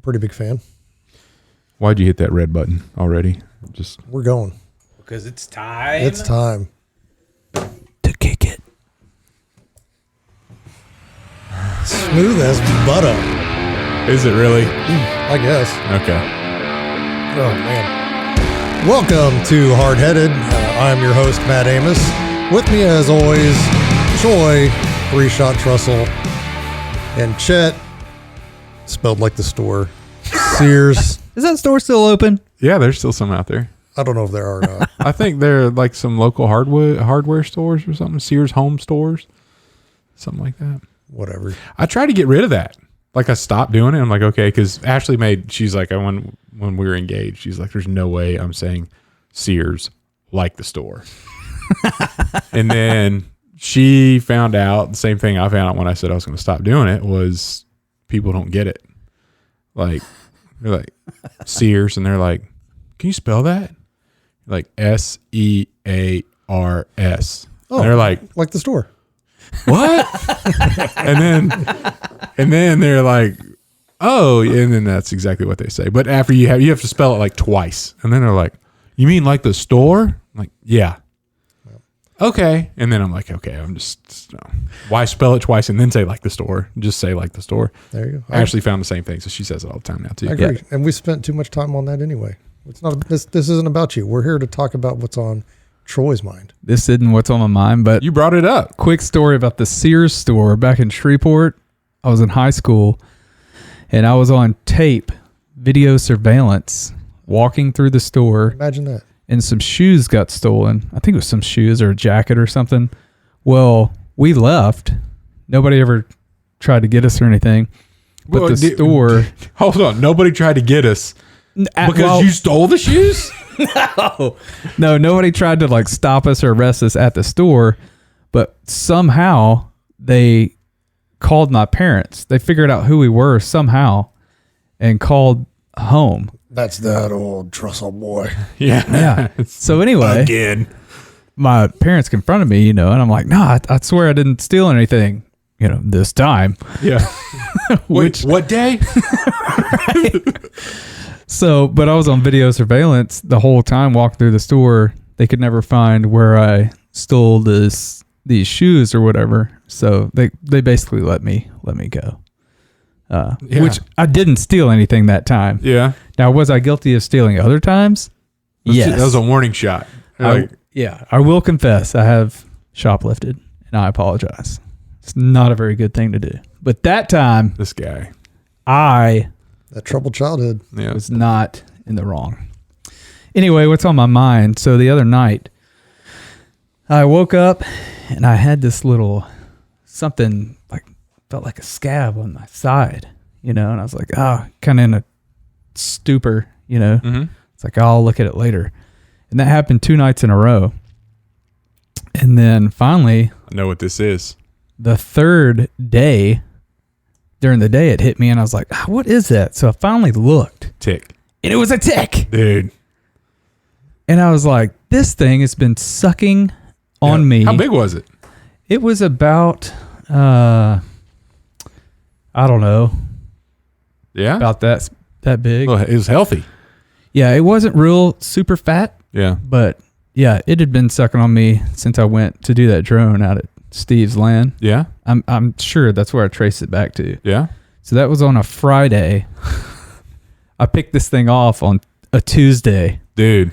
pretty big fan. Why'd you hit that red button already? We're going. Because it's time. It's time to kick it. Smooth as butter. Is it really? I guess. Okay. Oh, man. Welcome to Hardheaded. I'm your host, Matt Amos. With me, as always, Troy, 3-Shot Trussell, and Chet, spelled like the store, Sears. Is that store still open? Yeah, there's still some out there. I don't know if there are or not. I think they're like some local hardware stores or something. Sears home stores. Something like that. Whatever. I tried to get rid of that. Like I stopped doing it. I'm like, okay, because Ashley she's like, when we were engaged, she's like, there's no way I'm saying Sears like the store. And then she found out the same thing I found out when I said I was going to stop doing it was people don't get it. Like, they're like, Sears, and they're like, can you spell that? Like Sears. Oh, and they're like the store. What? and then they're like, oh, and then that's exactly what they say. But after you have to spell it like twice, and then they're like, you mean like the store? I'm like, yeah. Okay. And then I'm like, okay, I'm just why spell it twice and then say like the store? Just say like the store. There you go. I actually found the same thing, so she says it all the time now too. I agree. Yeah. And we spent too much time on that anyway. It's not this isn't about you. We're here to talk about what's on Troy's mind. This isn't what's on my mind, but You brought it up. quick story about the Sears store back in Shreveport. I was in high school and I was on tape, video surveillance, walking through the store, Imagine that. and some shoes got stolen. I think it was some shoes or a jacket or something. Well, we left. Nobody ever tried to get us or anything. But Well, the store... Hold on. Nobody tried to get us because you stole the shoes? No, nobody tried to like stop us or arrest us at the store, but somehow they called my parents. They figured out who we were somehow and called home. That's that old Trussell boy. Yeah. So anyway, Again. my parents confronted me, and I'm like, no, I swear I didn't steal anything, this time. Yeah. Wait, what day? So, but I was on video surveillance the whole time, walking through the store. They could never find where I stole these shoes or whatever. So they basically let me go. Which I didn't steal anything that time. Yeah. Now, was I guilty of stealing other times? Yes. That was a warning shot. I will confess I have shoplifted, and I apologize. It's not a very good thing to do. But that time, This guy. That troubled childhood. Yeah. was not in the wrong. Anyway, what's on my mind? So the other night, I woke up and I had this little something felt like a scab on my side, and I was like, kind of in a stupor, Mm-hmm. It's like, I'll look at it later. And that happened 2 nights in a row. And then finally, I know what this is. the third day, during the day, it hit me and I was like, what is that? So I finally looked. Tick. And it was a tick. Dude. And I was like, this thing has been sucking on me. How big was it? It was about, I don't know. Yeah. About that big. Well, it was healthy. Yeah, it wasn't real super fat, Yeah. but yeah, it had been sucking on me since I went to do that drone out at Steve's land. Yeah. I'm sure that's where I traced it back to. Yeah. So that was on a Friday. I picked this thing off on a Tuesday. Dude.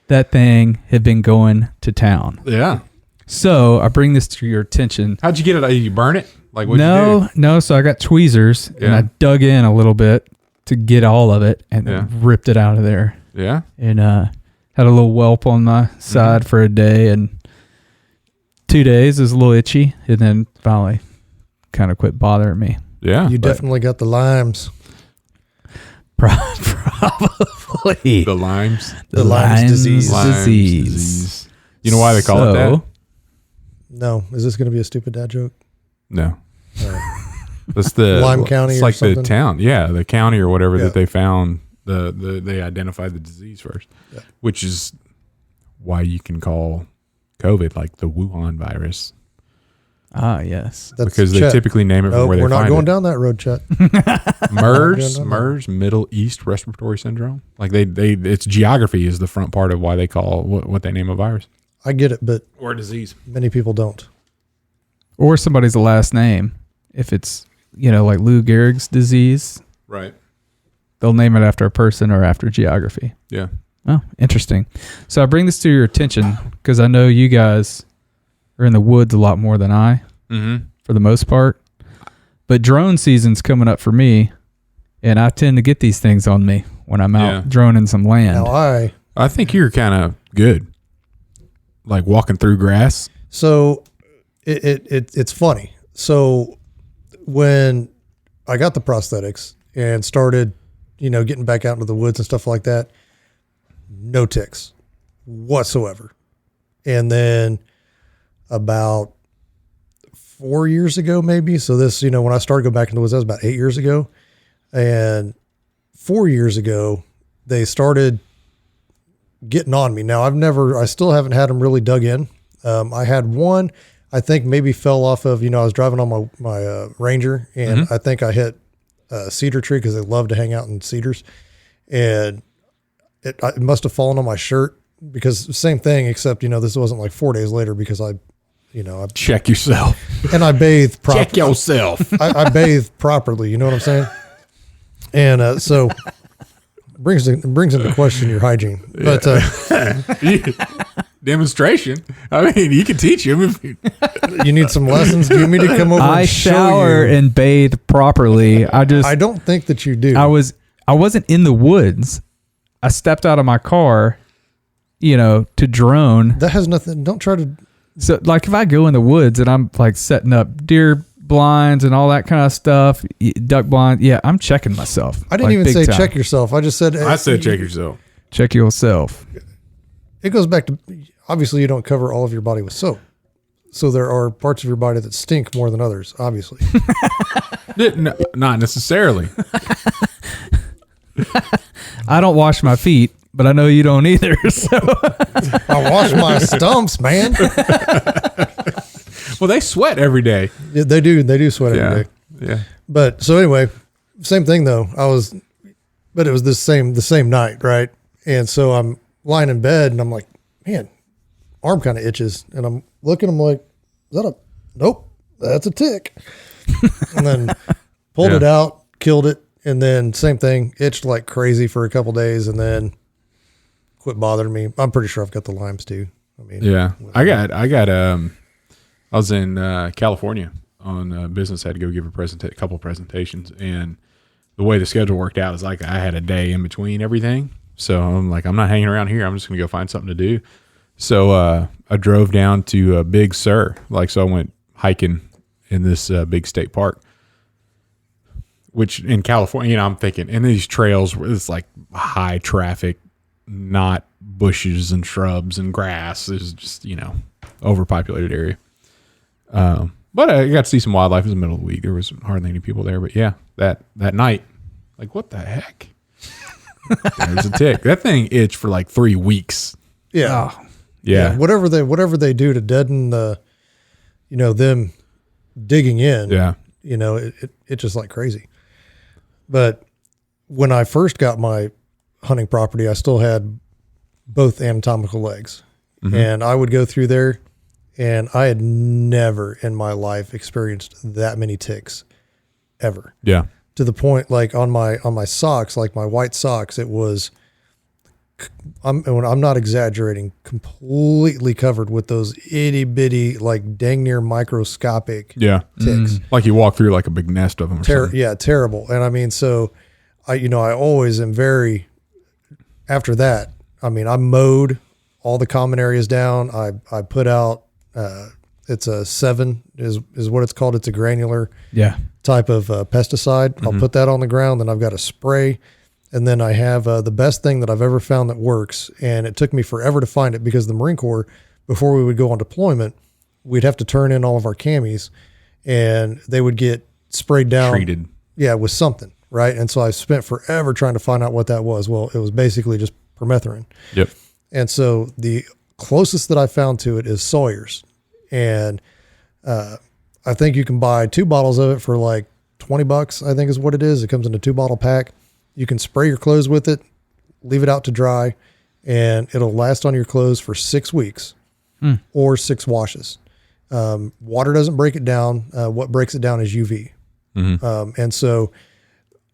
That thing had been going to town. Yeah. So I bring this to your attention. How'd you get it? Did you burn it? Like, what'd you do? No. So I got tweezers and I dug in a little bit to get all of it and then ripped it out of there. Yeah. And had a little whelp on my side for a day, and 2 days is a little itchy, and then finally kind of quit bothering me. Yeah. You definitely got the limes. Probably. The limes. The Lyme's disease. Lyme's disease. You know why they call it that? No. Is this going to be a stupid dad joke? No. That's the Lime County It's or like something? the town. Yeah, the county or whatever Yeah. that they found. They identified the disease first, which is why you can call COVID like the Wuhan virus. Ah, yes. That's because they Chet. typically name it from Nope, where they we're not find going it. down that road, Chet. MERS, Middle East Respiratory Syndrome. Like it's geography is the front part of why they call what they name a virus I get it, but or a disease. many people don't. Or somebody's last name. If it's, like Lou Gehrig's disease, Right. they'll name it after a person or after geography. Yeah. Oh, interesting. So I bring this to your attention because I know you guys are in the woods a lot more than I, for the most part. But drone season's coming up for me, and I tend to get these things on me when I'm out droning some land. Now I think you're kind of good, like walking through grass. So it's funny. So when I got the prosthetics and started, getting back out into the woods and stuff like that, no ticks whatsoever. And then about 4 years ago, maybe. So this, when I started going back into the woods, that was about 8 years ago. And 4 years ago, they started getting on me. Now I still haven't had them really dug in. I had one, I think maybe fell off of, I was driving on my Ranger, and I think I hit a cedar tree because they love to hang out in cedars. And it must have fallen on my shirt because same thing, except, this wasn't like 4 days later because I Check yourself. and I bathed properly. Check yourself. I bathed properly. You know what I'm saying? And so brings into question your hygiene. But Demonstration. I mean, you can teach him. you need some lessons. Do you want me to come over I and show shower you? and bathe properly. I don't think that you do. I wasn't in the woods. I stepped out of my car, to drone. That has nothing. Don't try to. So like if I go in the woods and I'm like setting up deer blinds and all that kind of stuff, duck blind. Yeah, I'm checking myself. I didn't like, even big say time. check yourself. I just said. I said check yourself. Check yourself. It goes back to obviously you don't cover all of your body with soap. So there are parts of your body that stink more than others, obviously. No, not necessarily. I don't wash my feet, but I know you don't either. So I wash my stumps, man. Well, they sweat every day. Yeah, they do sweat every day. Yeah. But so anyway, same thing though. But it was the same night, right? And so I'm lying in bed and I'm like, man, arm kind of itches. And I'm looking, I'm like, nope, that's a tick. And then pulled it out, killed it. And then same thing, itched like crazy for a couple days and then quit bothering me. I'm pretty sure I've got the limes too. I mean, I was in California on business. I had to go give a couple presentations, and the way the schedule worked out is like I had a day in between everything. So I'm like, I'm not hanging around here. I'm just going to go find something to do. So I drove down to Big Sur. So I went hiking in this big state park, which in California, I'm thinking, and these trails where it's like high traffic, not bushes and shrubs and grass. It's just, overpopulated area. But I got to see some wildlife. It was the middle of the week. There was hardly any people there. But yeah, that night, like, what the heck? There's a tick. That thing itched for like 3 weeks. Yeah. oh, Yeah. Whatever they do to deaden the, them digging in. Yeah. It just like crazy. But when I first got my hunting property, I still had both anatomical legs. Mm-hmm. And I would go through there, and I had never in my life experienced that many ticks ever. Yeah. To the point, like on my socks, like my white socks, it was, I'm not exaggerating, completely covered with those itty bitty, like dang near microscopic ticks. Like you walk through like a big nest of them. Or something. Yeah, terrible. And I mean, so I always am very, after that, I mean, I mowed all the common areas down. I put out, it's a 7 is what it's called. It's a granular type of pesticide. I'll put that on the ground. Then I've got a spray. And then I have the best thing that I've ever found that works. And it took me forever to find it because the Marine Corps, before we would go on deployment, we'd have to turn in all of our camis and they would get sprayed down. Treated. Yeah, with something, right? And so I spent forever trying to find out what that was. Well, it was basically just permethrin. Yep. And so the closest that I found to it is Sawyer's. And I think you can buy 2 bottles of it for like $20, I think is what it is. It comes in a 2-bottle pack. You can spray your clothes with it, leave it out to dry, and it'll last on your clothes for 6 weeks or 6 washes. Water doesn't break it down. What breaks it down is UV. And so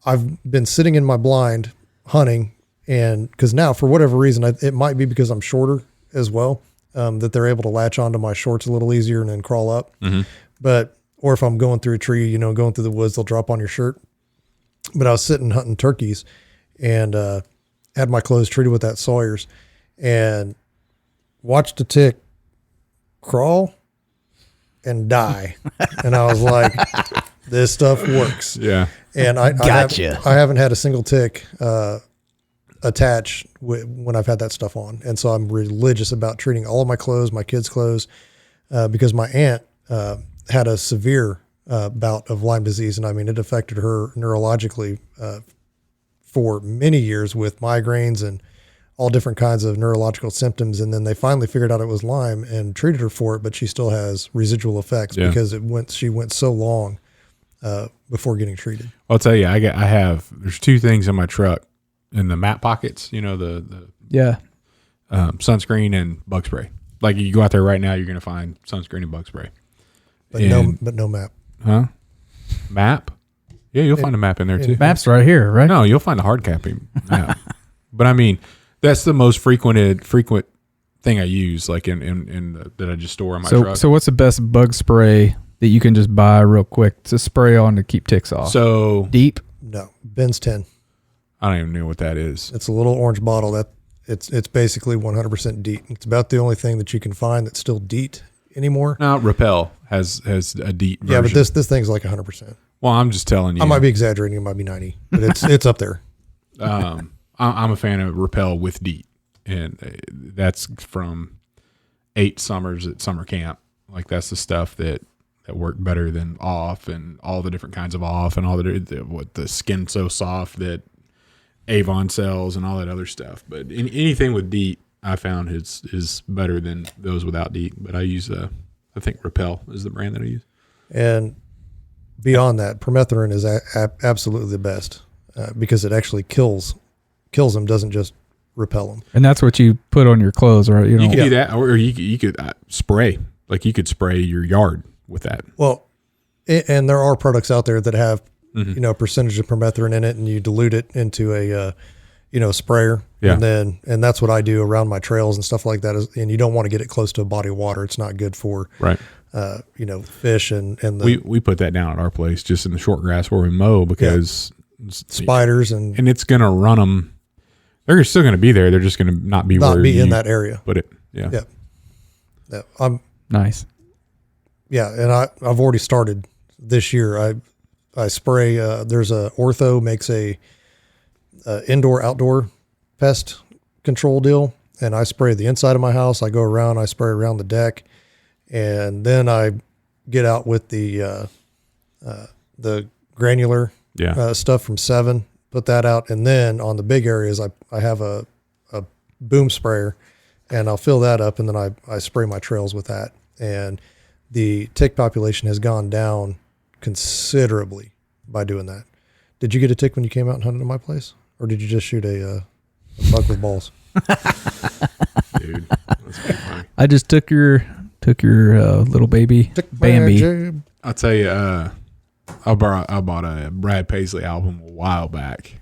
I've been sitting in my blind hunting, and because now for whatever reason, it might be because I'm shorter as well, that they're able to latch onto my shorts a little easier and then crawl up. Or if I'm going through a tree, going through the woods, they'll drop on your shirt. But I was sitting hunting turkeys and had my clothes treated with that Sawyer's and watched a tick crawl and die. And I was like, this stuff works. Yeah. And I Gotcha. I haven't had a single tick attach when I've had that stuff on. And so I'm religious about treating all of my clothes, my kids' clothes, because my aunt had a severe bout of Lyme disease. And I mean, it affected her neurologically for many years with migraines and all different kinds of neurological symptoms. And then they finally figured out it was Lyme and treated her for it, but she still has residual effects because she went so long before getting treated. Well, I'll tell you, there's 2 things in my truck in the map pockets, the sunscreen and bug spray. Like you go out there right now, you're going to find sunscreen and bug spray. But no map. Huh? Map? Yeah, you'll find a map in there too. Map's right here, right? No, you'll find a hard copy map. But I mean, that's the most frequent thing I use, like that I just store in my truck. So what's the best bug spray that you can just buy real quick to spray on to keep ticks off? So Deep? No, Ben's 10. I don't even know what that is. It's a little orange bottle that it's basically 100% DEET. It's about the only thing that you can find that's still DEET anymore. No, Repel has a DEET version. Yeah, but this thing's like 100%. Well, I'm just telling you. I might be exaggerating. It might be 90, but it's up there. I'm a fan of Repel with DEET, and that's from 8 summers at summer camp. Like that's the stuff that worked better than off and all the different kinds of off and all the skin so soft that Avon sells and all that other stuff. But anything with DEET I found is better than those without DEET. But I use I think Repel is the brand that I use. And beyond that, permethrin is absolutely the best because it actually kills them, doesn't just repel them. And that's what you put on your clothes, right? You could do that, or you could spray. Like you could spray your yard with that. Well, and there are products out there that have a percentage of permethrin in it, and you dilute it into a sprayer. Yeah. And that's what I do around my trails and stuff like that. And you don't want to get it close to a body of water. It's not good for fish and we put that down at our place just in the short grass where we mow because spiders and it's going to run them. They're still going to be there. They're just going to not be in that area. Put it. Yeah. Yeah. Yeah. I'm nice. Yeah. And I've already started this year. I spray, there's a Ortho makes a indoor outdoor pest control deal. And I spray the inside of my house. I go around, I spray around the deck, and then I get out with the granular stuff from 7, put that out. And then on the big areas, I have a boom sprayer, and I'll fill that up. And then I spray my trails with that. And the tick population has gone down considerably by doing that. Did you get a tick when you came out and hunted in my place? Or did you just shoot a buck with balls? Dude, that's pretty funny. I just took your little baby Bambi. I'll tell you, I bought a Brad Paisley album a while back.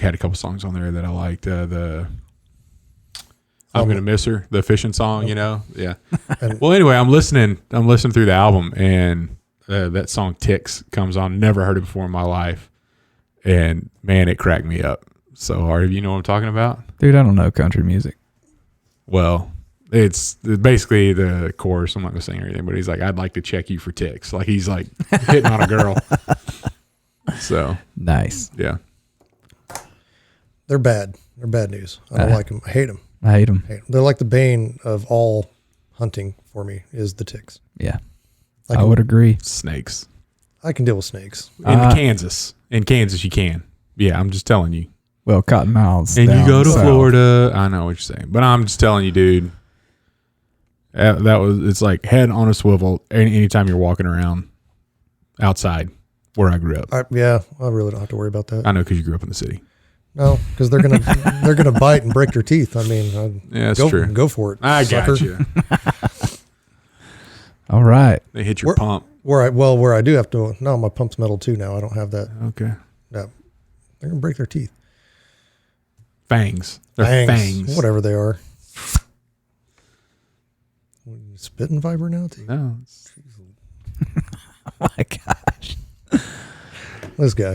Had a couple songs on there that I liked. I'm Gonna Miss Her, the fishing song, yeah. Well, anyway, I'm listening through the album, and that song "Ticks" comes on. Never heard it before in my life, and man, it cracked me up so hard. You know what I'm talking about? Dude, I don't know country music. Well, it's basically the chorus. I'm not gonna sing or anything, but he's like, "I'd like to check you for ticks." Like he's like hitting on a girl. So nice. Yeah. They're bad. They're bad news. I don't like them. I hate them. I hate them. They're like the bane of all hunting for me is the ticks. Yeah. I would agree. Snakes. I can deal with snakes. In Kansas. In Kansas, you can. Yeah, I'm just telling you. Well, cottonmouths. And you go to Florida. I know what you're saying. But I'm just telling you, dude, It's like head on a swivel anytime you're walking around outside where I grew up. I really don't have to worry about that. I know because you grew up in the city. No, because they're gonna bite and break their teeth. I mean, yeah, that's true. Go for it. I sucker. got you. All right. They hit your pump. Where I do have to. No, my pump's metal too now. I don't have that. Okay. No, they're gonna break their teeth. Fangs. They're fangs. Whatever they are. Spitting fiber now too. No. Oh my gosh. This guy.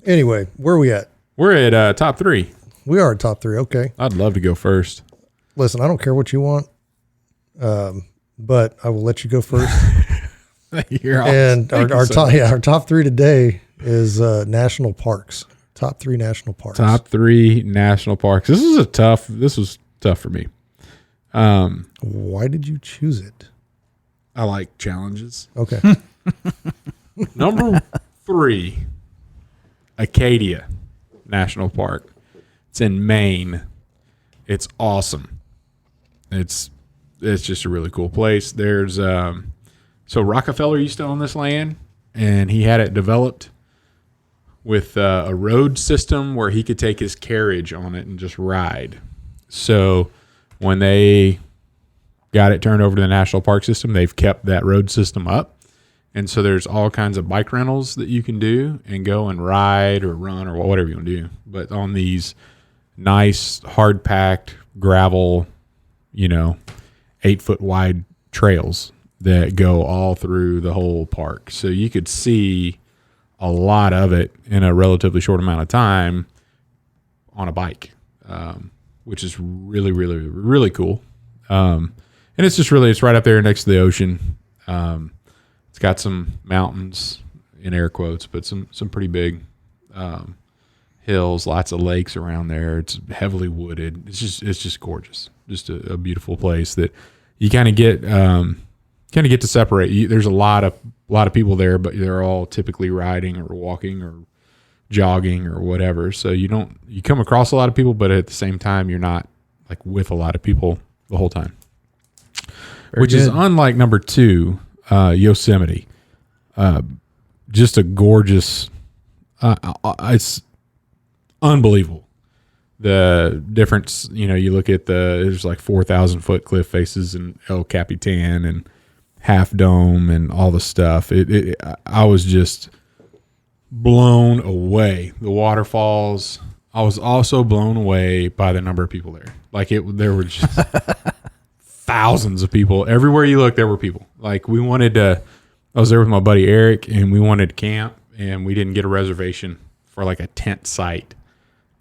Anyway, where are we at? We're at top 3. We are at top 3. Okay. I'd love to go first. Listen, I don't care what you want, but I will let you go first. And our top 3 today is national parks. Top 3 national parks. Top 3 national parks. This was tough for me. Why did you choose it? I like challenges. Okay. Number 3, Acadia National Park. It's in Maine. It's awesome. It's just a really cool place. There's so Rockefeller used to own this land, and he had it developed with a road system where he could take his carriage on it and just ride. So when they got it turned over to the national park system, they've kept that road system up. And so there's all kinds of bike rentals that you can do and go and ride or run or whatever you want to do. But on these nice, hard-packed gravel, 8-foot wide trails that go all through the whole park. So you could see a lot of it in a relatively short amount of time on a bike, which is really, really, really cool. And it's right up there next to the ocean. It's got some mountains in air quotes, but some pretty big hills, lots of lakes around there. It's heavily wooded. It's just gorgeous. Just a beautiful place that you kind of get to separate. There's a lot of people there, but they're all typically riding or walking or jogging or whatever. So you come across a lot of people, but at the same time, you're not like with a lot of people the whole time. Which is unlike number 2, Yosemite. Just a gorgeous, it's unbelievable. The difference, you look at there's like 4,000 foot cliff faces and El Capitan and Half Dome and all the stuff. I was just blown away. The waterfalls. I was also blown away by the number of people there. There were just thousands of people. Everywhere you look, there were people. Like I was there with my buddy Eric, and we wanted to camp, and we didn't get a reservation for like a tent site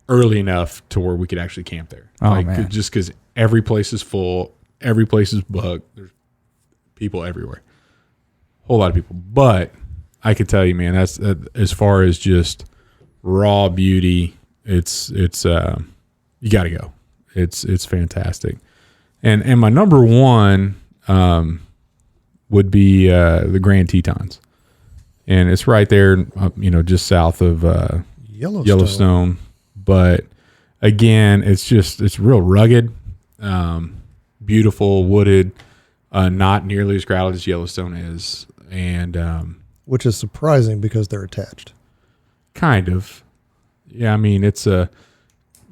early enough to where we could actually camp there. Man. Just because every place is full, every place is booked. There's people everywhere, whole lot of people. But I could tell you, man, that's as far as just raw beauty. It's you got to go. It's fantastic. And my number 1 would be the Grand Tetons, and it's right there, just south of Yellowstone. But again, it's real rugged, beautiful, wooded, not nearly as crowded as Yellowstone is, and which is surprising because they're attached. Kind of, yeah. I mean, it's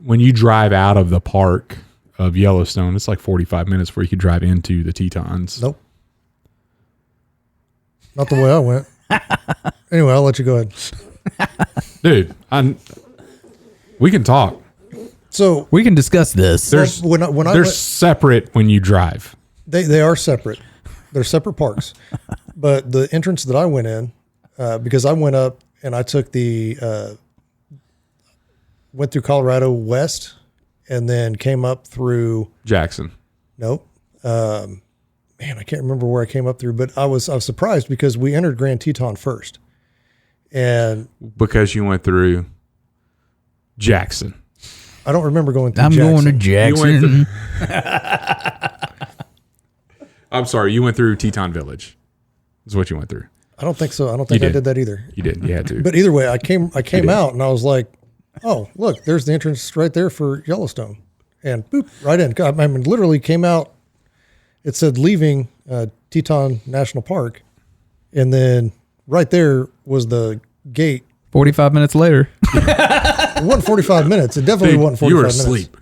when you drive out of the park of Yellowstone, it's like 45 minutes before you could drive into the Tetons. Nope. Not the way I went. Anyway, I'll let you go ahead. Dude, we can talk. So we can discuss this. They're separate when you drive. They are separate. They're separate parks. But the entrance that I went in, because I went up and I took went through Colorado west and then came up through Jackson. Nope. Man, I can't remember where I came up through, but I was surprised because we entered Grand Teton first. And because you went through Jackson. I don't remember going through Jackson. Going to Jackson. I'm sorry, you went through Teton Village. Is what you went through. I don't think so. I don't think I did that either. You did. You had to. But either way, I came out and I was like, oh, look, there's the entrance right there for Yellowstone. And boop, right in. I mean, literally came out it said leaving Teton National Park, and then right there was the gate. 45 minutes later. It wasn't 45 minutes. It definitely Dude, wasn't 45 you were minutes. asleep.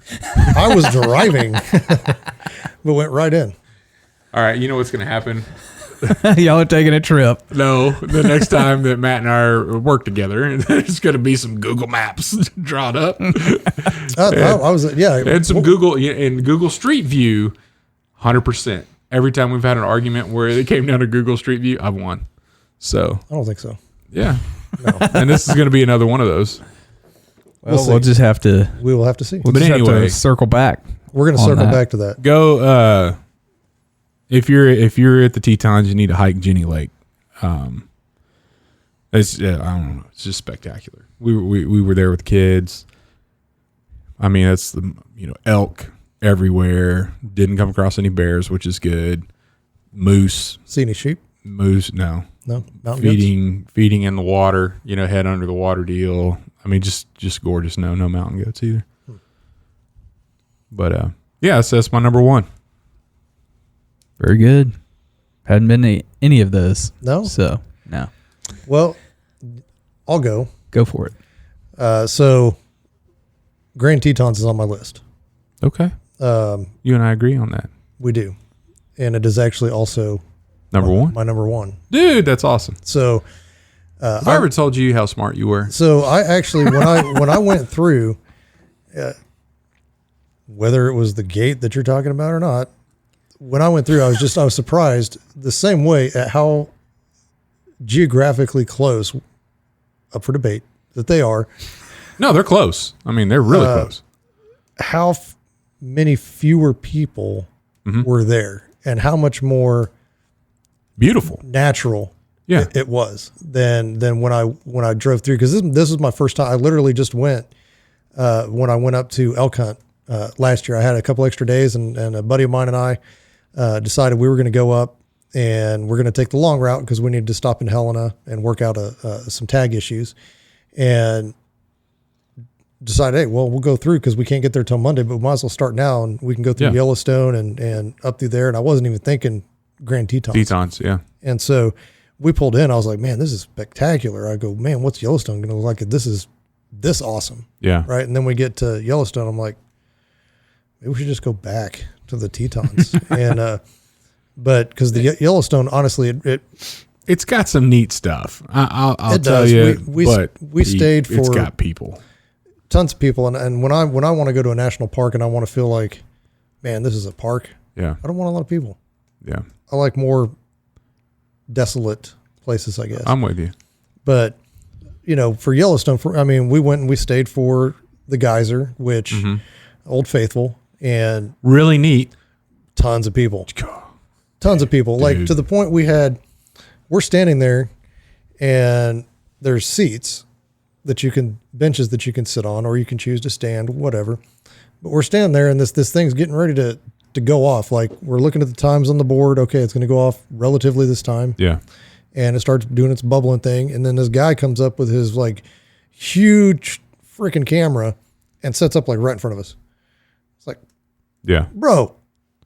I was driving, but went right in. All right, you know what's going to happen? Y'all are taking a trip. No, the next time that Matt and I work together, there's going to be some Google Maps drawn up. I was, yeah. And some Google, in Google Street View, 100%. Every time we've had an argument where it came down to Google Street View, I've won. So, I don't think so. yeah. No. And this is going to be another one of those. We'll just have to. We will have to see. We'll But just have anyway. to circle back. We're going to on circle that. back to that. Go, if you're at the Tetons, you need to hike Jenny Lake. It's I don't know. It's just spectacular. We were there with kids. I mean, that's the elk everywhere. Didn't come across any bears, which is good. Moose. See any sheep? Moose, no. No. Mountain goats? Feeding in the water. Head under the water deal. I mean, just gorgeous. No mountain goats either. But yeah, so that's my number one. Very good. Hadn't been to any of those. No? So, no. Well, I'll go. Go for it. So, Grand Tetons is on my list. Okay. You and I agree on that. We do. And it is actually also Number one? my number one. Dude, that's awesome. So, Have I ever told you how smart you were? So I actually, when I went through, whether it was the gate that you're talking about or not, when I went through, I was surprised the same way at how geographically close, up for debate, that they are. No, they're close. I mean, they're really close. How many fewer people were there, and how much more Beautiful. natural Yeah. it was than when I drove through, because this was my first time. I literally just went when I went up to elk hunt last year. I had a couple extra days, and a buddy of mine and I decided we were going to go up, and we're going to take the long route because we needed to stop in Helena and work out some tag issues, and decided, hey, well, we'll go through because we can't get there till Monday, but we might as well start now, and we can go through Yellowstone and up through there. And I wasn't even thinking Grand Tetons. Tetons, yeah. And so we pulled in. I was like, man, this is spectacular. I go, man, what's Yellowstone going to look like? This is this awesome. Yeah. Right. And then we get to Yellowstone. I'm like, maybe we should just go back to the Tetons. And, but because the Yellowstone, honestly, It's got some neat stuff. I'll it tell does. you. We stayed It's for got people. tons of people. And when I want to go to a national park and I want to feel like, man, this is a park, Yeah. I don't want a lot of people. Yeah. I like more desolate places, I guess. I'm with you. But, for Yellowstone, we went and we stayed for the geyser, which Old Faithful, and Really neat. tons of people. Tons of people. Like, to the point we're standing there and there's seats benches that you can sit on, or you can choose to stand, whatever. But we're standing there and this thing's getting ready to go off. Like, we're looking at the times on the board. Okay, it's going to go off relatively this time. Yeah. And it starts doing its bubbling thing. And then this guy comes up with his like huge freaking camera and sets up like right in front of us. It's like, Yeah. bro,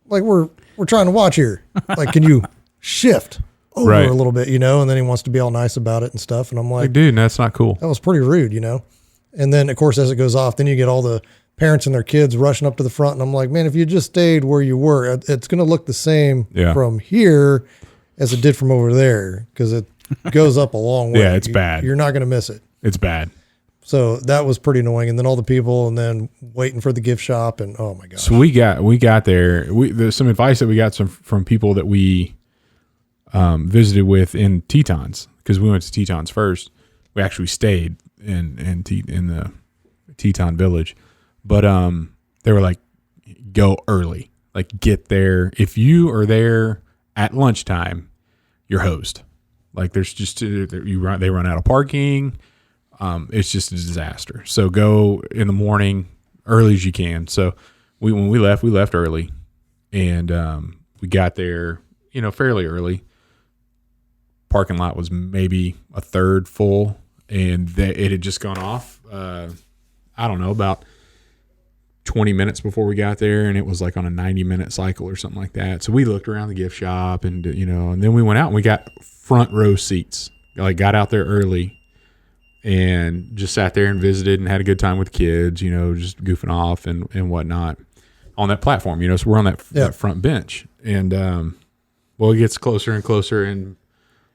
like we're trying to watch here. Like, can you shift over Right. a little bit, And then he wants to be all nice about it and stuff. And I'm like, Like, dude, that's not cool. that was pretty rude, And then of course, as it goes off, then you get all the parents and their kids rushing up to the front. And I'm like, man, if you just stayed where you were, it's going to look the same from here as it did from over there, because it goes up a long way. Yeah, it's bad. You're not going to miss it. It's bad. So that was pretty annoying. And then all the people, and then waiting for the gift shop, and oh my gosh. So we got there. There's some advice that we got from people that we visited with in Tetons, because we went to Tetons first. We actually stayed in the Teton village, but they were like, go early, like get there. If you are there at lunchtime, you're hosed. Like, there's just they run out of parking. It's just a disaster. So go in the morning, early as you can. So when we left early, and we got there, fairly early. Parking lot was maybe a third full, and it had just gone off. I don't know, about 20 minutes before we got there, and it was like on a 90-minute cycle or something like that. So we looked around the gift shop, and and then we went out and we got front row seats. Like got out there early and just sat there and visited and had a good time with kids, just goofing off and whatnot on that platform. So we're on that front bench, and it gets closer and closer and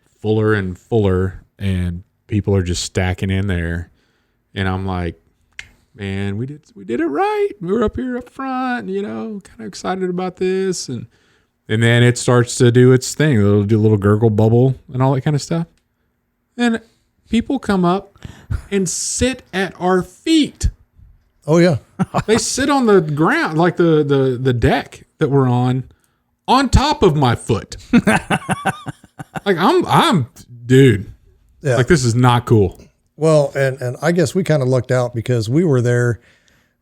fuller, and people are just stacking in there, and I'm like, man, we did it right. We were up here up front, kind of excited about this. And then it starts to do its thing. It'll do a little gurgle bubble and all that kind of stuff. And people come up and sit at our feet. Oh, yeah. They sit on the ground, like the deck that we're on top of my foot. Like I'm dude. Yeah. Like this is not cool. Well, and I guess we kind of lucked out because we were there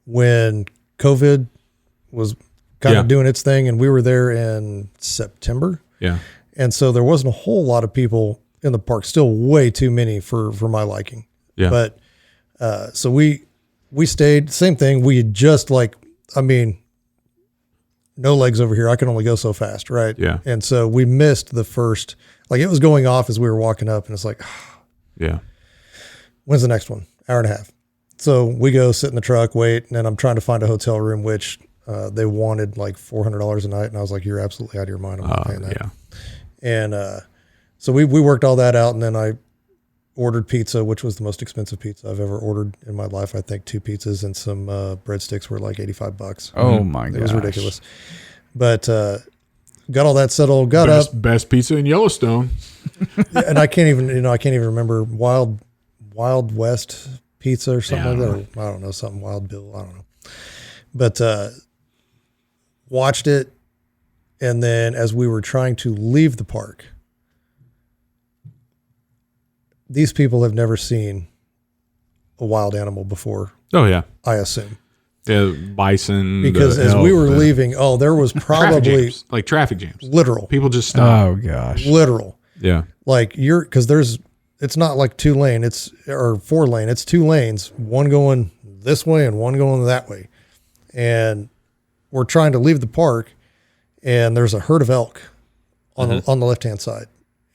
when COVID was kind of doing its thing, and we were there in September. Yeah. And so there wasn't a whole lot of people in the park, still way too many for my liking. Yeah. But so we stayed, same thing. We had just no legs over here. I can only go so fast, right? Yeah. And so we missed the first, it was going off as we were walking up, and it's like, yeah. When's the next one? Hour and a half. So we go sit in the truck, wait, and then I'm trying to find a hotel room, which they wanted like $400 a night. And I was like, you're absolutely out of your mind. I'm not paying that. Yeah. And so we worked all that out, and then I ordered pizza, which was the most expensive pizza I've ever ordered in my life. I think 2 pizzas and some breadsticks were like $85. Oh my god. It was ridiculous. But got all that settled, Best pizza in Yellowstone. and I can't even remember Wild West pizza or something like that. Or, I don't know, something Wild Bill. I don't know. But watched it. And then as we were trying to leave the park, these people have never seen a wild animal before. Oh, yeah. I assume. Yeah, bison. Because as we were leaving, there was probably traffic jams. Literal. People just stop. Oh gosh. Literal. Yeah. It's not like 2-lane, or 4-lane. It's 2 lanes, one going this way and one going that way. And we're trying to leave the park, and there's a herd of elk on the left-hand side.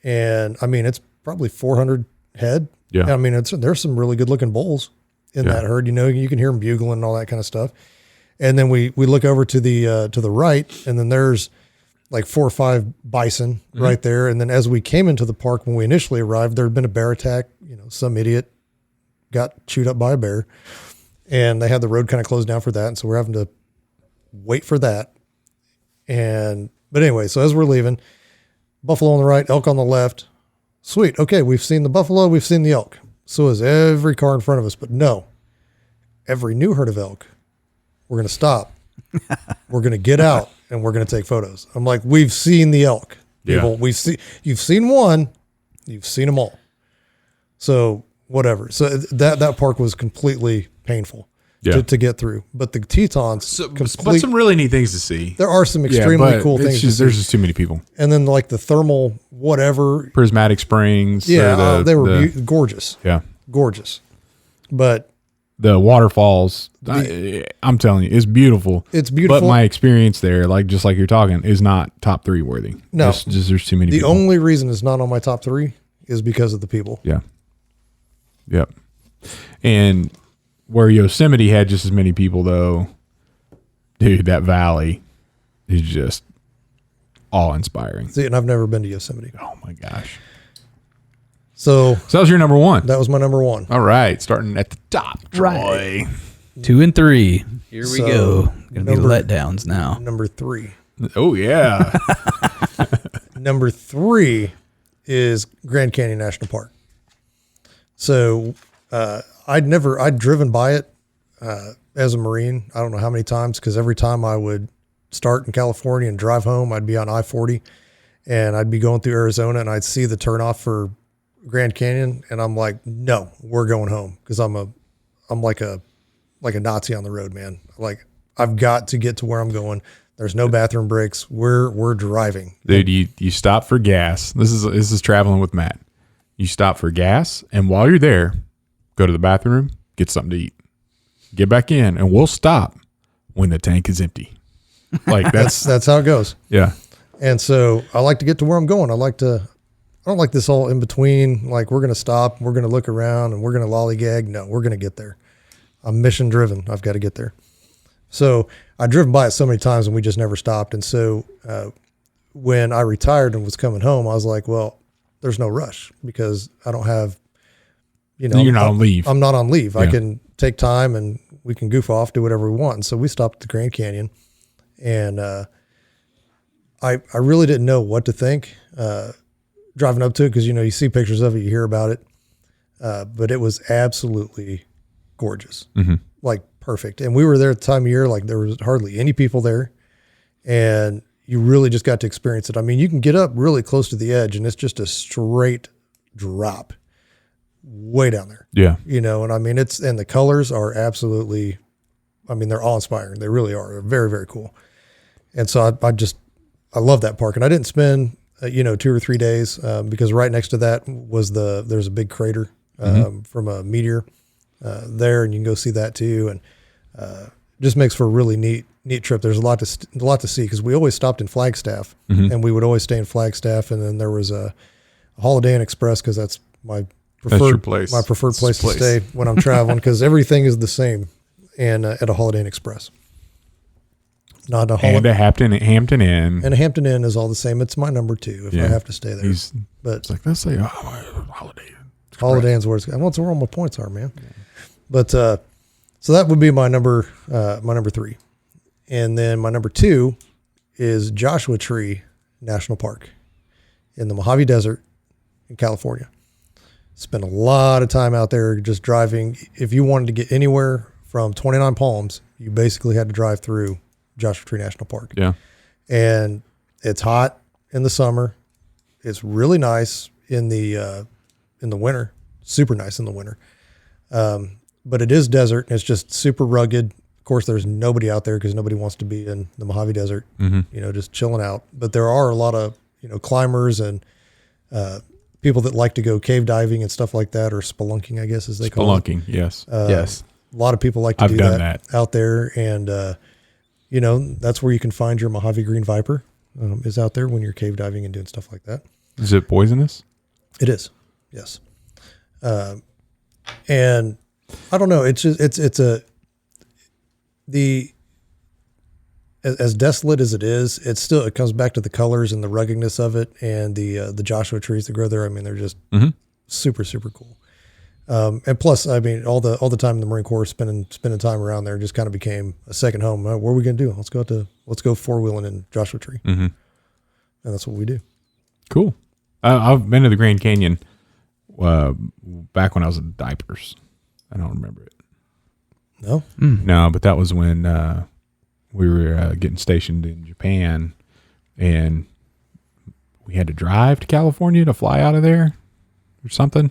And it's probably 400 head. Yeah. There's some really good looking bulls in that herd. You can hear them bugling and all that kind of stuff. And then we look over to the right, and then there's like 4 or 5 bison right there. And then as we came into the park, when we initially arrived, there had been a bear attack. Some idiot got chewed up by a bear, and they had the road kind of closed down for that. And so we're having to wait for that. But anyway, so as we're leaving, buffalo on the right, elk on the left. Sweet. Okay. We've seen the buffalo. We've seen the elk. So is every car in front of us, but no, every new herd of elk, we're going to stop. We're going to get out, and we're going to take photos. I'm like, we've seen the elk. People, you've seen one, you've seen them all. So whatever. So that park was completely painful to get through. But the Tetons, but some really neat things to see. There are some extremely cool things. There's just too many people. And then like the thermal whatever. Prismatic springs. Yeah, they were gorgeous. Yeah. Gorgeous. But the waterfalls, I'm telling you, it's beautiful. It's beautiful. But my experience there, just like you're talking, is not top 3 worthy. No. Just there's too many people. The only reason it's not on my top 3 is because of the people. Yeah. Yep. And where Yosemite had just as many people, though, dude, that valley is just awe-inspiring. See, and I've never been to Yosemite. Oh, my gosh. So that was your number 1. That was my number 1. All right. Starting at the top, Troy. Right. 2 and 3. Here we go. Going to be letdowns now. Number 3. Oh, yeah. Number 3 is Grand Canyon National Park. So I'd driven by it as a Marine. I don't know how many times, because every time I would start in California and drive home, I'd be on I-40, and I'd be going through Arizona, and I'd see the turnoff for Grand Canyon, and I'm like, no, we're going home, because I'm like a Nazi on the road, man. Like, I've got to get to where I'm going. There's no bathroom breaks. We're driving. Dude, you stop for gas. This is traveling with Matt. You stop for gas, and while you're there, go to the bathroom, get something to eat, get back in, and we'll stop. when the tank is empty. Like That's how it goes. yeah. And so I like to get to where I'm going. I don't like this all in between. Like, we're going to stop, we're going to look around, and we're going to lollygag. No, we're going to get there. I'm mission driven. I've got to get there. So I'd driven by it so many times and we just never stopped. And so when I retired and was coming home, I was like, well, there's no rush because I don't have, You're not on leave. I'm not on leave. Yeah. I can take time and we can goof off, do whatever we want. And so we stopped at the Grand Canyon, and I really didn't know what to think driving up to it because, you see pictures of it, you hear about it. But it was absolutely gorgeous, like perfect. And we were there at the time of year, like there was hardly any people there, and you really just got to experience it. I mean, you can get up really close to the edge and it's just a straight drop way down there. Yeah. And I mean, and the colors are absolutely, I mean, they're awe inspiring. They really are. They're very, very cool. And so I love that park. And I didn't spend, 2 or 3 days, because right next to that was there's a big crater, from a meteor, there, and you can go see that too. And, just makes for a really neat trip. There's a lot to see because we always stopped in Flagstaff, and we would always stay in Flagstaff. And then there was a Holiday Inn Express, cause that's my preferred place to stay when I'm traveling, because everything is the same and at a Holiday Inn Express. Not a Holiday. And a Hampton Inn. And a Hampton Inn is all the same. It's my number 2 if I have to stay there. But it's like, let's say Holiday Inn. Holiday Inn's where it's going. Well, it's where all my points are, man. Yeah. But so that would be my number 3. And then my number 2 is Joshua Tree National Park in the Mojave Desert in California. Spent a lot of time out there just driving. If you wanted to get anywhere from 29 Palms, you basically had to drive through Joshua Tree National Park. Yeah. And it's hot in the summer. It's really nice in the winter, super nice in the winter. But it is desert, and it's just super rugged. Of course, there's nobody out there because nobody wants to be in the Mojave Desert, just chilling out. But there are a lot of, climbers and people that like to go cave diving and stuff like that, or spelunking, I guess, as they call it. Spelunking, yes. Yes. A lot of people like to I've do done that that out there. And, that's where you can find your Mojave Green Viper is out there when you're cave diving and doing stuff like that. Is it poisonous? It is. Yes. And I don't know. It's just, as desolate as it is, it comes back to the colors and the ruggedness of it, and the Joshua trees that grow there. I mean, they're just super, super cool. And plus, I mean, all the time in the Marine Corps, spending time around there just kind of became a second home. What are we going to do? Let's go 4-wheeling in Joshua Tree. Mm-hmm. And that's what we do. Cool. I've been to the Grand Canyon, back when I was in diapers. I don't remember it. No? No, but that was when, we were getting stationed in Japan, and we had to drive to California to fly out of there or something.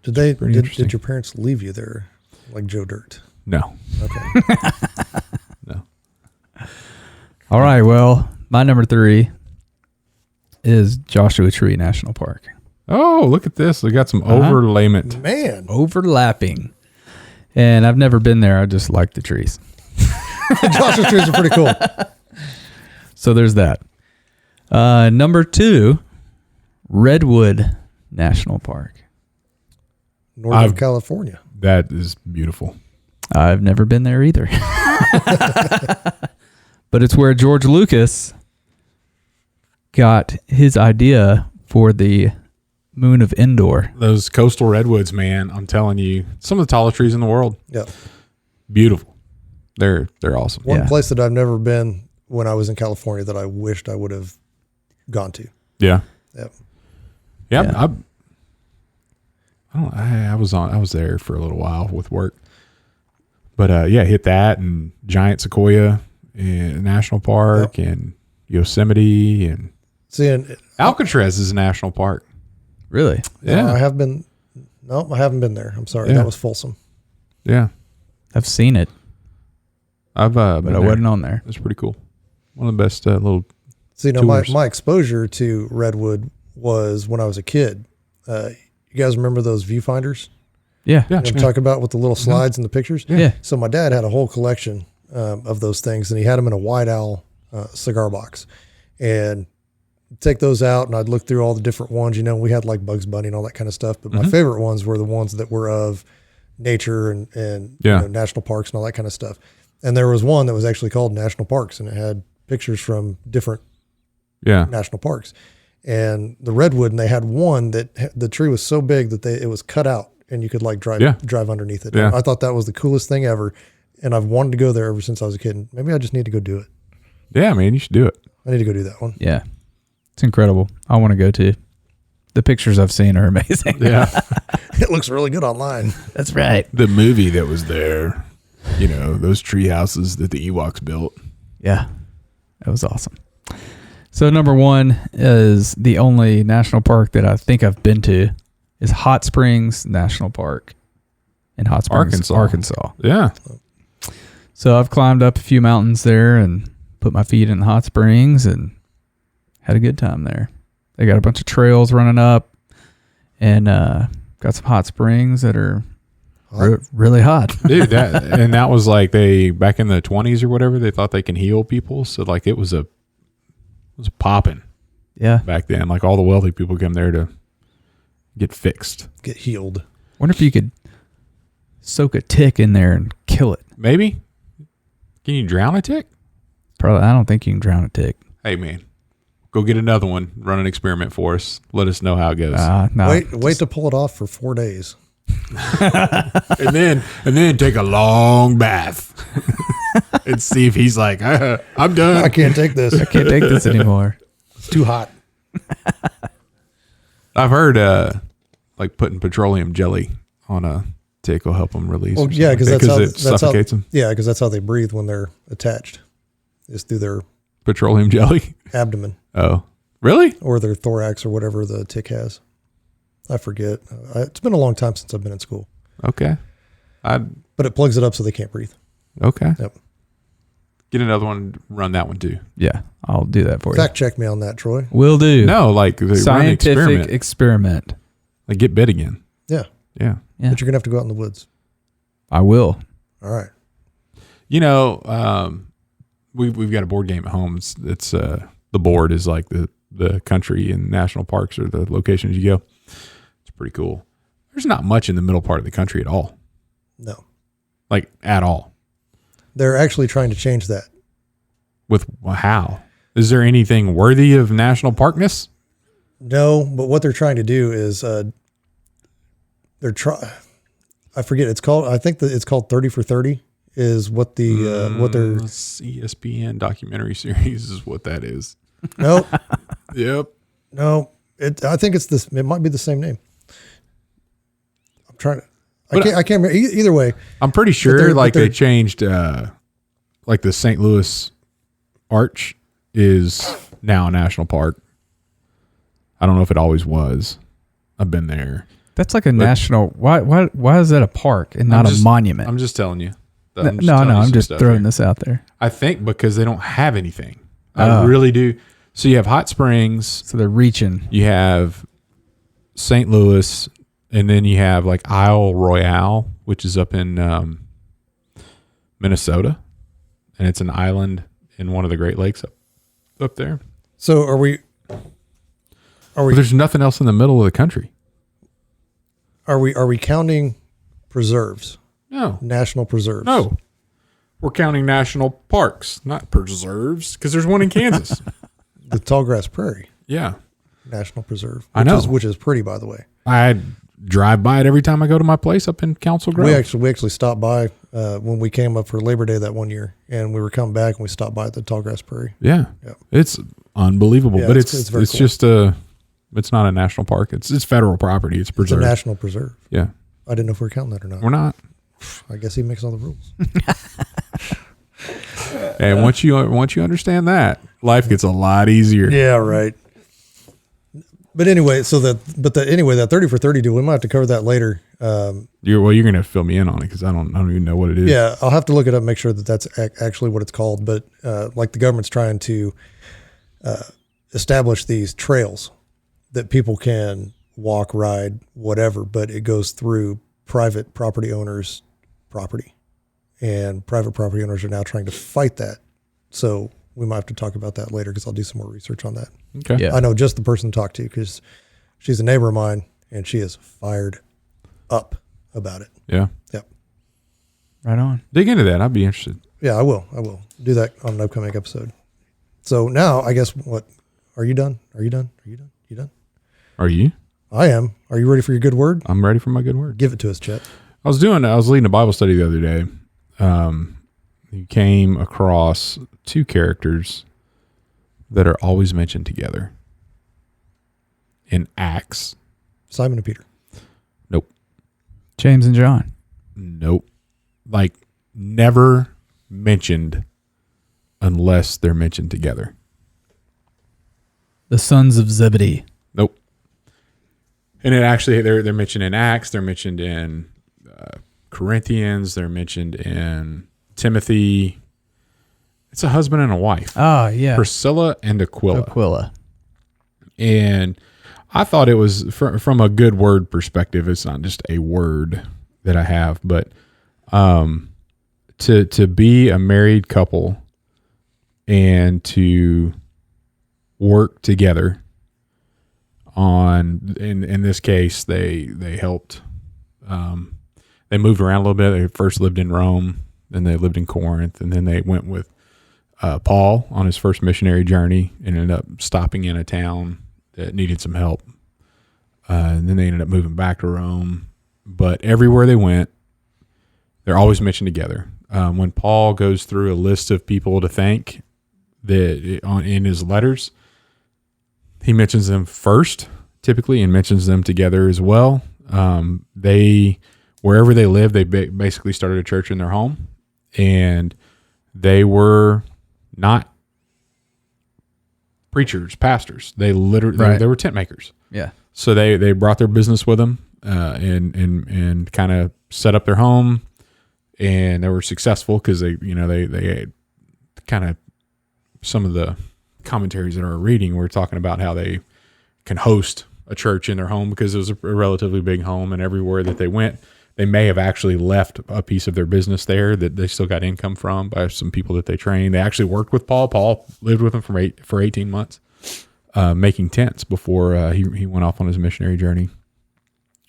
Did your parents leave you there like Joe Dirt? No. Okay. No. All right. Well, my number 3 is Joshua Tree National Park. Oh, look at this. We got some overlayment. Man. Overlapping. And I've never been there. I just like the trees. Joshua trees are pretty cool. So there's that. Number 2, Redwood National Park. Northern California. That is beautiful. I've never been there either. But it's where George Lucas got his idea for the Moon of Endor. Those coastal redwoods, man, I'm telling you, some of the tallest trees in the world. Yeah. Beautiful. They're awesome. One place that I've never been when I was in California that I wished I would have gone to. Yeah. Yep. Yeah. I was there for a little while with work, but hit that and Giant Sequoia National Park and Yosemite and Alcatraz is a national park. Really? Yeah. I haven't been there. I'm sorry. Yeah. That was Folsom. Yeah. I've seen it. But I wasn't on there. It's pretty cool. One of the best little. So, my exposure to Redwood was when I was a kid. You guys remember those viewfinders? Yeah. I'm talking about with the little slides and the pictures. Yeah. So my dad had a whole collection of those things, and he had them in a White Owl cigar box. And take those out, and I'd look through all the different ones. You know, we had like Bugs Bunny and all that kind of stuff, but my favorite ones were the ones that were of nature and you know, national parks and all that kind of stuff. And there was one that was actually called National Parks, and it had pictures from different national parks. And the redwood, and they had one that the tree was so big that it was cut out, and you could like drive underneath it. Yeah. I thought that was the coolest thing ever, and I've wanted to go there ever since I was a kid. And maybe I just need to go do it. Yeah, man, you should do it. I need to go do that one. Yeah. It's incredible. I want to go too. The pictures I've seen are amazing. Yeah. It looks really good online. That's right. The movie that was there, you know, those tree houses that the Ewoks built. Yeah. That was awesome. So number 1 is the only national park that I think I've been to is Hot Springs National Park in Hot Springs, Arkansas. Yeah. So I've climbed up a few mountains there and put my feet in the hot springs and had a good time there. They got a bunch of trails running up and got some hot springs that are really hot. Dude, that was like they back in the 20s or whatever, they thought they can heal people. So like it was popping. Yeah. Back then, like all the wealthy people came there to get fixed. Get healed. Wonder if you could soak a tick in there and kill it. Maybe. Can you drown a tick? Probably. I don't think you can drown a tick. Hey man, go get another one. Run an experiment for us. Let us know how it goes. No. Wait to pull it off for 4 days. and then take a long bath and see if he's like, I'm done. I can't take this. I can't take this anymore. It's too hot. I've heard like putting petroleum jelly on a tick will help them release. Well, yeah, because it suffocates them. Yeah, because that's how they breathe when they're attached. Is through their Petroleum jelly. abdomen. Oh, really? Or their thorax or whatever the tick has. I forget. It's been a long time since I've been in school. Okay. But it plugs it up so they can't breathe. Okay. Yep. Get another one. Run that one too. Yeah, I'll do that for Fact check me on that, Troy. Will do. No, like they run an Scientific experiment. Like get bit again. Yeah. Yeah. Yeah. But you're going to have to go out in the woods. I will. All right. You know, we've got a board game at home. It's the board is like the country and national parks or the locations you go. It's pretty cool. There's not much in the middle part of the country at all. No. Like at all. They're actually trying to change that. With how? Is there anything worthy of national parkness? No, but what they're trying to do is I forget I think that it's called 30 for 30 is what the what they're ESPN documentary series is what that is. No. Yep. No, I think it's this. It might be the same name. I'm trying to. I can't remember. Either way, I'm pretty sure they changed. Like the St. Louis Arch is now a national park. I don't know if it always was. I've been there. That's like a national. Why is that a park and not a monument? I'm just telling you. I'm just throwing this out there. I think because they don't have anything. I really do. So you have Hot Springs. So they're reaching. You have St. Louis, and then you have like Isle Royale, which is up in Minnesota, and it's an island in one of the Great Lakes up there. So are we? But there's nothing else in the middle of the country. Are we counting preserves? No. National preserves? No. We're counting national parks, not preserves, because there's one in Kansas. The Tallgrass Prairie Yeah. National Preserve. I know. Which is pretty, by the way. I drive by it every time I go to my place up in Council Grove. We actually stopped by when we came up for Labor Day that one year, and we were coming back and we stopped by at the Tallgrass Prairie. Yeah. Yep. It's unbelievable, Yeah, but it's very cool. just it's not a national park. It's federal property. It's preserved. It's a national preserve. Yeah. I didn't know if we were counting that or not. We're not. I guess he makes all the rules. And once you understand that, life gets a lot easier. Yeah, right. But anyway, that 30 for 30 deal, we might have to cover that later. You're going to fill me in on it because I don't even know what it is. Yeah, I'll have to look it up, make sure that that's actually what it's called. But like the government's trying to establish these trails that people can walk, ride, whatever, but it goes through private property owners' property. and private property owners are now trying to fight that. So we might have to talk about that later because I'll do some more research on that. Okay. Yeah. I know just the person to talk to because she's a neighbor of mine and she is fired up about it. Yeah. Yep. Right on. Dig into that. I'd be interested. Yeah, I will do that on an upcoming episode. So now I guess are you done? Are you done? You done? Are you? I am. Are you ready for your good word? I'm ready for my good word. Give it to us, Chet. I was leading a Bible study the other day. You came across two characters that are always mentioned together in Acts. Simon and Peter. Nope. James and John. Nope. Like never mentioned unless they're mentioned together. The sons of Zebedee. Nope. And it actually, they're mentioned in Acts. They're mentioned in Corinthians. They're mentioned in Timothy. It's a husband and a wife. Oh, yeah. Priscilla and Aquila. Aquila. And I thought it was from a good word perspective. It's not just a word that I have, but to be a married couple and to work together on, in this case, they helped. They moved around a little bit. They first lived in Rome, then they lived in Corinth, and then they went with Paul on his first missionary journey and ended up stopping in a town that needed some help. And then they ended up moving back to Rome. But everywhere they went, they're always mentioned together. When Paul goes through a list of people to thank in his letters, he mentions them first, typically, and mentions them together as well. Wherever they lived, they basically started a church in their home, and they were not preachers, pastors. They literally they were tent makers. Yeah. So they brought their business with them and kind of set up their home, and they were successful because they had kind of some of the commentaries that are reading were talking about how they can host a church in their home because it was a relatively big home, and everywhere that they went, they may have actually left a piece of their business there that they still got income from by some people that they trained. They actually worked with Paul. Paul lived with him for 18 months, making tents before he went off on his missionary journey.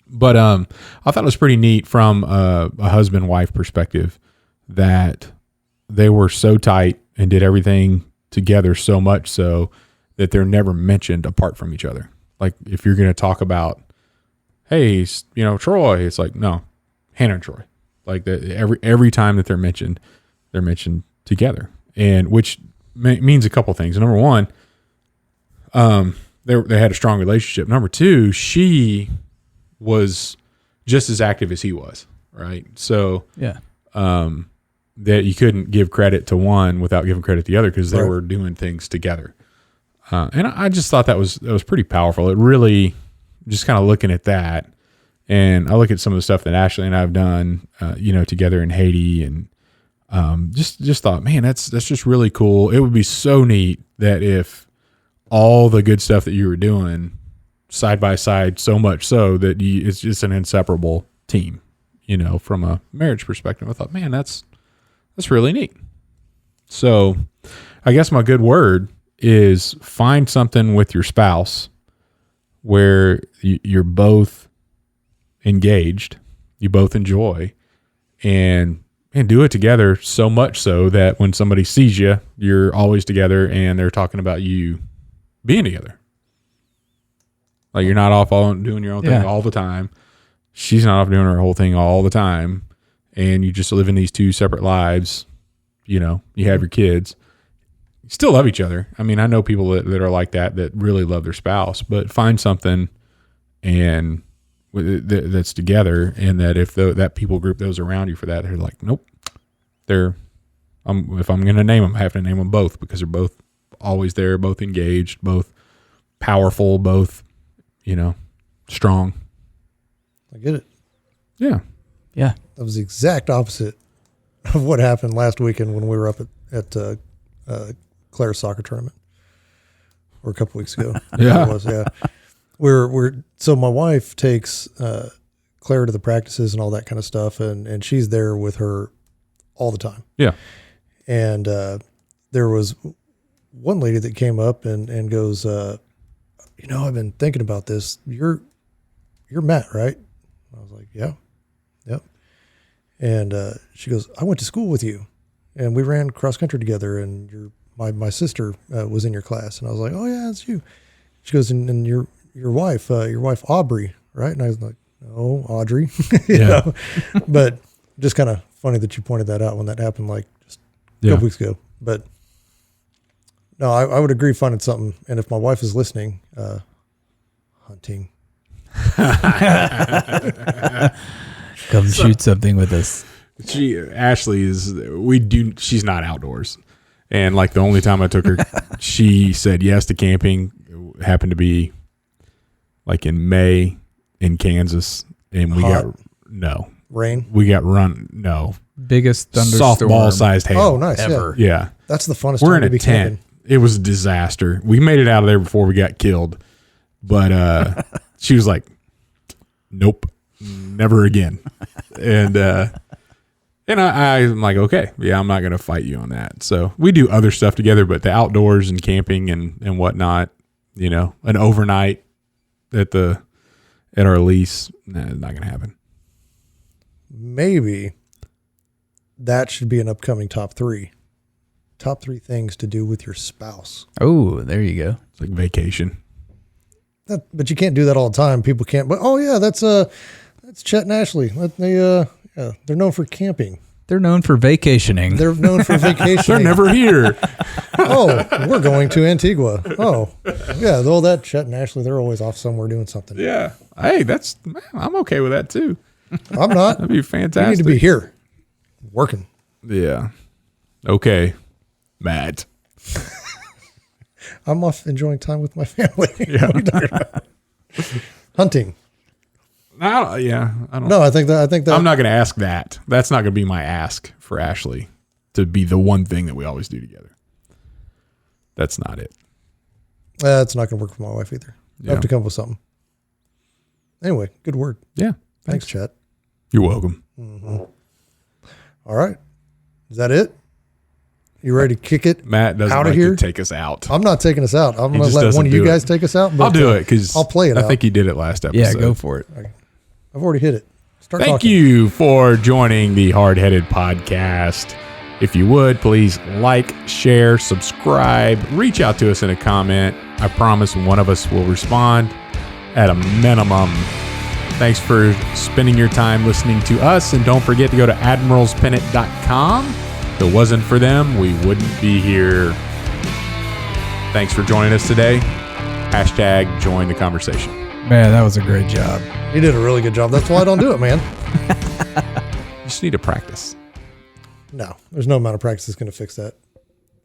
But I thought it was pretty neat from a husband-wife perspective that they were so tight and did everything together so much so that they're never mentioned apart from each other. Like if you're going to talk about, hey, Troy, it's like, no, Hannah and Troy. Like every time that they're mentioned together, and which means a couple things. Number one, they had a strong relationship. Number two, she was just as active as he was, right? So Yeah. that you couldn't give credit to one without giving credit to the other because they were doing things together. And I just thought that was pretty powerful. It really, just kind of looking at that, and I look at some of the stuff that Ashley and I have done, together in Haiti, and just thought, man, that's just really cool. It would be so neat that if all the good stuff that you were doing side by side, so much so that it's just an inseparable team, from a marriage perspective. I thought, man, that's really neat. So I guess my good word is find something with your spouse where you're both engaged, you both enjoy, and do it together so much so that when somebody sees you, you're always together and they're talking about you being together. Like you're not off doing your own thing all the time. She's not off doing her whole thing all the time. And you just live in these two separate lives. You have your kids. You still love each other. I mean, I know people that are like that really love their spouse, but find something and that's together, and that if that people group those around you for that, they're like, nope. If I'm going to name them, I have to name them both because they're both always there, both engaged, both powerful, both, strong. I get it. Yeah. Yeah. That was the exact opposite of what happened last weekend when we were up at Claire's soccer tournament, or a couple weeks ago. Yeah. It was, yeah. So my wife takes Claire to the practices and all that kind of stuff, and she's there with her all the time. Yeah. And there was one lady that came up and goes, I've been thinking about this. You're Matt, right? I was like, yeah, yep. And she goes, I went to school with you, and we ran cross country together, and my sister was in your class. And I was like, oh yeah, it's you. She goes, and your wife Aubrey, right? And I was like, no, Audrey. you know? But just kind of funny that you pointed that out when that happened, like just a couple weeks ago. But no, I would agree finding something. And if my wife is listening, hunting. Come shoot something with us. She's not outdoors. And like the only time I took her, she said yes to camping. It happened to be like in May in Kansas. And we got rain. We got no. Biggest thunderstorm. Softball sized hail. Oh, nice. Ever. Yeah. That's the funnest We're time in to a be tent. camping. It was a disaster. We made it out of there before we got killed. But she was like, nope, never again. And I'm like, okay, yeah, I'm not going to fight you on that. So we do other stuff together, but the outdoors and camping and whatnot, an overnight at our lease, it's not going to happen. Maybe that should be an upcoming top three. Top three things to do with your spouse. Oh, there you go. It's like vacation. But you can't do that all the time. People can't. But that's Chet and Ashley. They're known for camping. They're known for vacationing. They're known for vacationing. They're never here. Oh, we're going to Antigua. Oh, yeah. Though that Chet and Ashley, they're always off somewhere doing something. Yeah. Hey, I'm okay with that too. I'm not. That'd be fantastic. You need to be here, working. Yeah. Okay. Matt. I'm off enjoying time with my family. Yeah. What are you talking about? Hunting. I don't. No, I think that I'm not going to ask that. That's not going to be my ask for Ashley to be the one thing that we always do together. That's not it. It's not going to work for my wife either. I Yeah. have to come up with something. Anyway, good word. Yeah. Thanks, Chet. You're welcome. Mm-hmm. All right. Is that it? You ready to kick it Matt doesn't out like of here? to take us out. I'm not taking us out. I'm going to just let doesn't one of you do guys it. take us out. But I'll do it because I'll play it I out. think you did it last episode. Yeah, go for it. I've already hit it. Start Thank talking. you for joining the Hardheaded podcast. If you would, please like, share, subscribe, reach out to us in a comment. I promise one of us will respond at a minimum. Thanks for spending your time listening to us. And don't forget to go to admiralspennant.com. If it wasn't for them, we wouldn't be here. Thanks for joining us today. # join the conversation. Man, that was a great job. You did a really good job. That's why I don't do it, man. You just need to practice. No, there's no amount of practice that's going to fix that.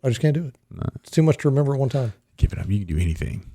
I just can't do it. No. It's too much to remember at one time. Give it up. You can do anything.